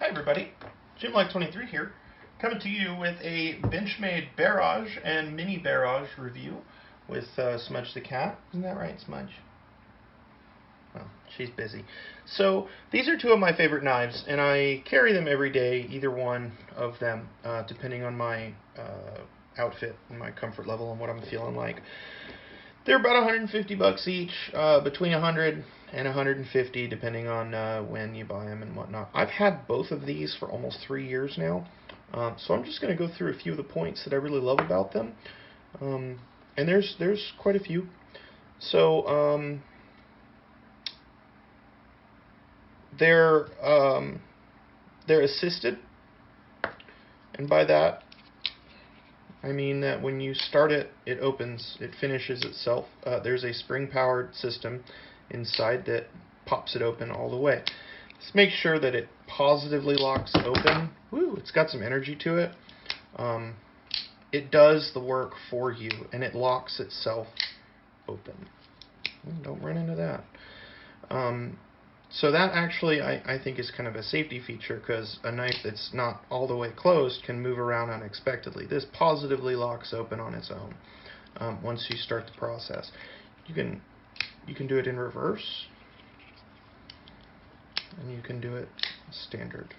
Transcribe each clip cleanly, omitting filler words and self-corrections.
Hi everybody, JimLike23 here, coming to you with a Benchmade Barrage and Mini Barrage review with Smudge the cat. Isn't that right, Smudge? Well, she's busy. So these are two of my favorite knives, and I carry them every day, either one of them, depending on my outfit and my comfort level and what I'm feeling like. They're about 150 bucks each, between 100 and 150 depending on when you buy them and whatnot. I've had both of these for almost 3 years now, so I'm just going to go through a few of the points that I really love about them, and there's quite a few. So they're assisted, and by that I mean that when you start it, it opens, it finishes itself. There's a spring-powered system inside that pops it open all the way. Just make sure that it positively locks open. Woo, it's got some energy to it. It does the work for you, and it locks itself open. Don't run into that. So that actually, I think, is kind of a safety feature, because a knife that's not all the way closed can move around unexpectedly. This positively locks open on its own once you start the process. You can do it in reverse, and you can do it standard,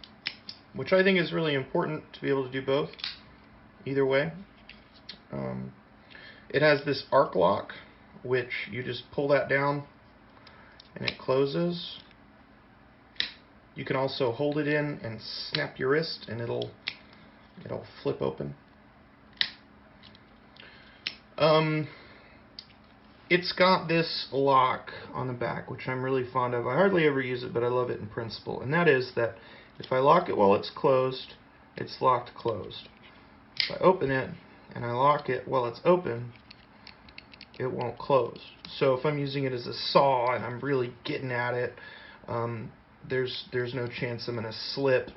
which I think is really important to be able to do both, either way. It has this arc lock, which you just pull that down and it closes. You can also hold it in and snap your wrist and it'll flip open. It's got this lock on the back, which I'm really fond of. I hardly ever use it, but I love it in principle. And that is that if I lock it while it's closed, it's locked closed. If I open it and I lock it while it's open, it won't close. So if I'm using it as a saw and I'm really getting at it, there's no chance I'm going to slip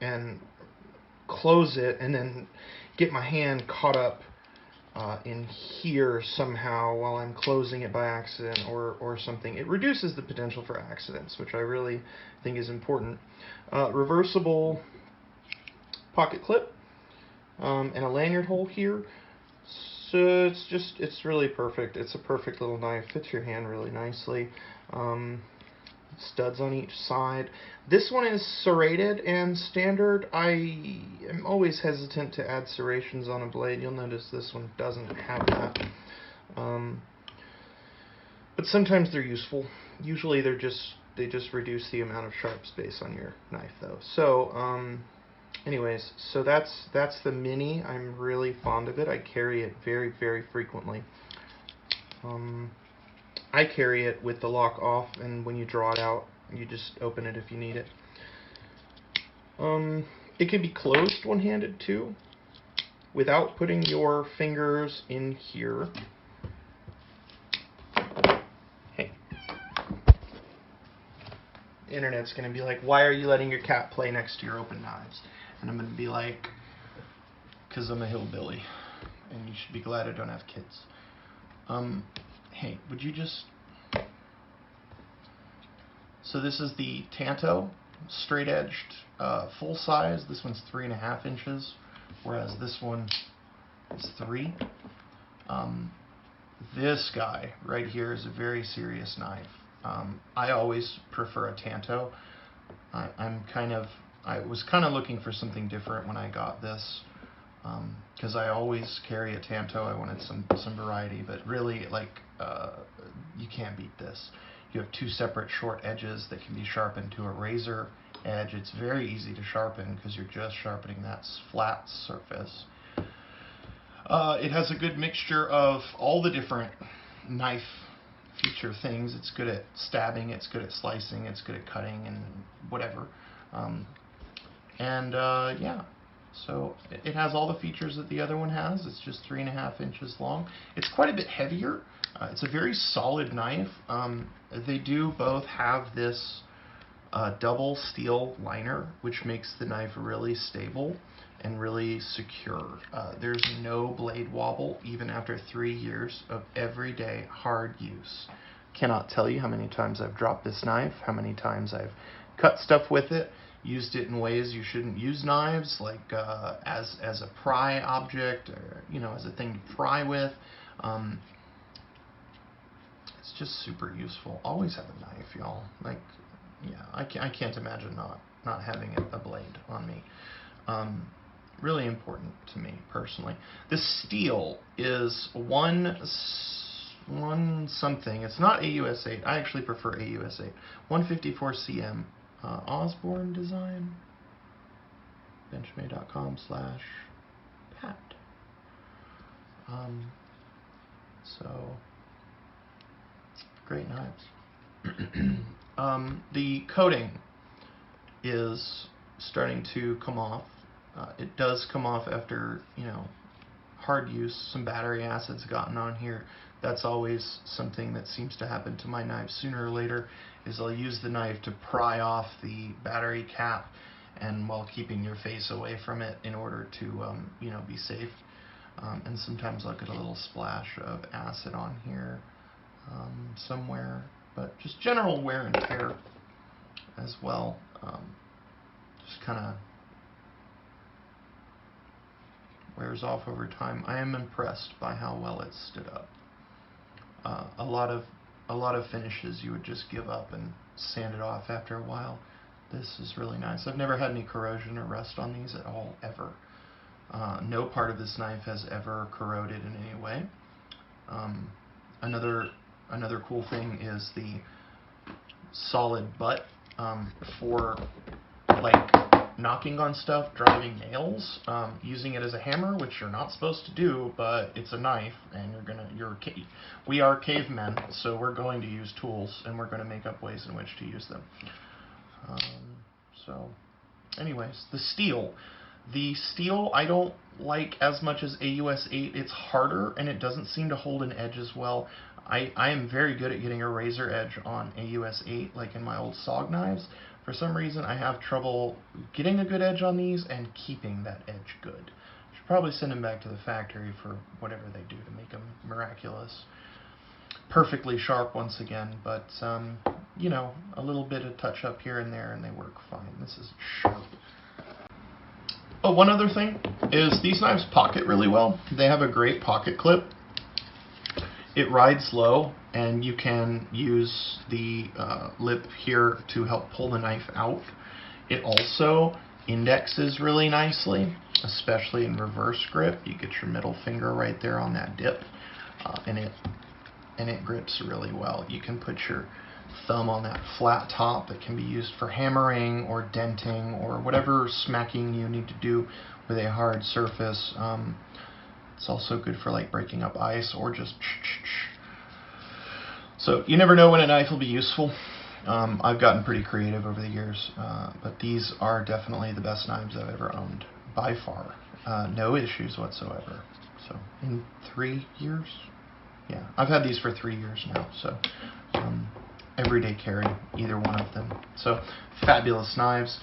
and close it and then get my hand caught up in here somehow while I'm closing it by accident or something. It reduces the potential for accidents, which I really think is important. Reversible pocket clip and a lanyard hole here. So it's really perfect. It's a perfect little knife. Fits your hand really nicely. Studs on each side. This one is serrated and standard. I am always hesitant to add serrations on a blade. You'll notice this one doesn't have that. But sometimes they're useful. Usually they just reduce the amount of sharp space on your knife, though. So anyways, so that's the Mini. I'm really fond of it. I carry it very, very frequently. I carry it with the lock off, and when you draw it out, you just open it if you need it. It can be closed one-handed too, without putting your fingers in here. Hey. The internet's going to be like, why are you letting your cat play next to your open knives? And I'm going to be like, because I'm a hillbilly, and you should be glad I don't have kids. Hey, would you just... So this is the Tanto, straight-edged, full size. This one's 3.5 inches, whereas this one is 3. This guy right here is a very serious knife. I always prefer a Tanto. I was kind of looking for something different when I got this. Because I always carry a Tanto. I wanted some variety, but really, like, you can't beat this. You have two separate short edges that can be sharpened to a razor edge. It's very easy to sharpen because you're just sharpening that flat surface. It has a good mixture of all the different knife feature things. It's good at stabbing, it's good at slicing, it's good at cutting, and whatever. Yeah. So it has all the features that the other one has. It's just 3.5 inches long. It's quite a bit heavier. It's a very solid knife. They do both have this double steel liner, which makes the knife really stable and really secure. There's no blade wobble even after 3 years of everyday hard use. Cannot tell you how many times I've dropped this knife, how many times I've cut stuff with it, used it in ways you shouldn't use knives, like as a pry object, or as a thing to pry with. It's just super useful. Always have a knife, y'all. Like, yeah, I can't imagine not having a blade on me. Really important to me personally. The steel is one something. It's not AUS 8. I actually prefer AUS 8. 154 cm. Osborne design. Benchmade.com/pat. So great knives. The coating is starting to come off. It does come off after hard use. Some battery acid's gotten on here. That's always something that seems to happen to my knives sooner or later, is I'll use the knife to pry off the battery cap, and while keeping your face away from it in order to be safe. And sometimes I'll get a little splash of acid on here somewhere, but just general wear and tear as well. Just kind of wears off over time. I am impressed by how well it's stood up. A lot of finishes you would just give up and sand it off after a while. This is really nice. I've never had any corrosion or rust on these at all, ever. No part of this knife has ever corroded in any way. Another cool thing is the solid butt for like knocking on stuff, driving nails, using it as a hammer, which you're not supposed to do, but it's a knife, and we are cavemen, so we're going to use tools, and we're going to make up ways in which to use them. So, anyways, the steel I don't like as much as AUS 8. It's harder, and it doesn't seem to hold an edge as well. I am very good at getting a razor edge on AUS 8, like in my old SOG knives. For some reason, I have trouble getting a good edge on these and keeping that edge good. Should probably send them back to the factory for whatever they do to make them miraculous. Perfectly sharp once again, but a little bit of touch up here and there, and they work fine. This is sharp. Oh, one other thing is these knives pocket really well. They have a great pocket clip. It rides low, and you can use the lip here to help pull the knife out. It also indexes really nicely, especially in reverse grip. You get your middle finger right there on that dip, and it grips really well. You can put your thumb on that flat top that can be used for hammering or denting or whatever smacking you need to do with a hard surface. It's also good for like breaking up ice or just. So you never know when a knife will be useful. I've gotten pretty creative over the years, but these are definitely the best knives I've ever owned, by far. No issues whatsoever. So in 3 years? Yeah, I've had these for 3 years now, so everyday carry, either one of them. So fabulous knives.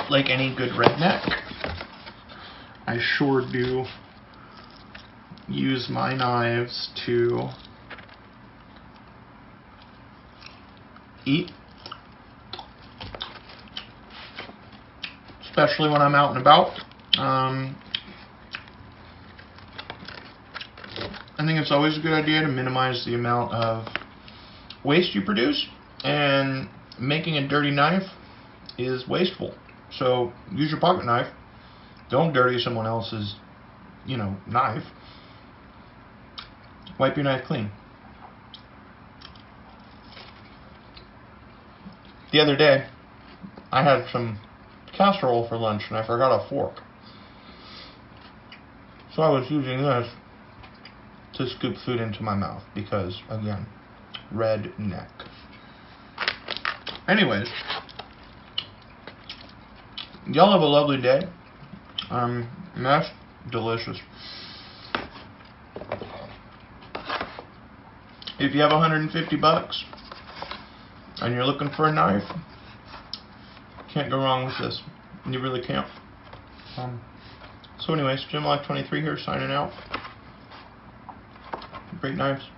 Like any good redneck, I sure do use my knives to eat, especially when I'm out and about. I think it's always a good idea to minimize the amount of waste you produce, and making a dirty knife is wasteful. So use your pocket knife. Don't dirty someone else's, knife. Wipe your knife clean. The other day, I had some casserole for lunch and I forgot a fork. So I was using this to scoop food into my mouth because, again, redneck. Anyways, y'all have a lovely day. That's delicious. If you have $150 and you're looking for a knife, can't go wrong with this. You really can't. So anyways, Jim Life 23 here, signing out. Great knives.